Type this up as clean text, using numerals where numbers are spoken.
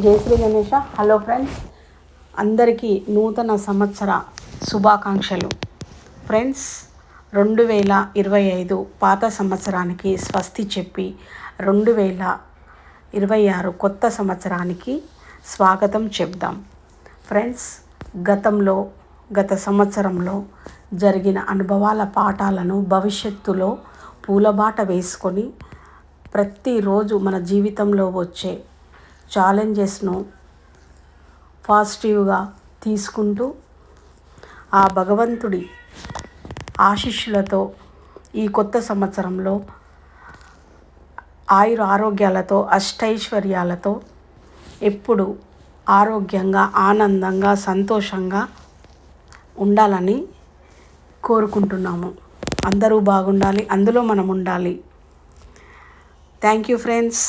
జై Shri Ganesha. Hello friends, అందరికీ నూతన సంవత్సర శుభాకాంక్షలు. ఫ్రెండ్స్, 2025 పాత సంవత్సరానికి స్వస్తి చెప్పి 2026 కొత్త సంవత్సరానికి స్వాగతం చెప్దాం. ఫ్రెండ్స్, గత సంవత్సరంలో జరిగిన అనుభవాల పాఠాలను భవిష్యత్తులో పూలబాట వేసుకొని ప్రతిరోజు మన జీవితంలో వచ్చే ఛాలెంజెస్ను పాజిటివ్గా తీసుకుంటూ ఆ భగవంతుడి ఆశీస్సులతో ఈ కొత్త సంవత్సరంలో ఆరోగ్యాలతో అష్టైశ్వర్యాలతో ఎప్పుడు ఆరోగ్యంగా, ఆనందంగా, సంతోషంగా ఉండాలని కోరుకుంటున్నాము. అందరూ బాగుండాలి, అందులో మనం ఉండాలి. Thank you friends.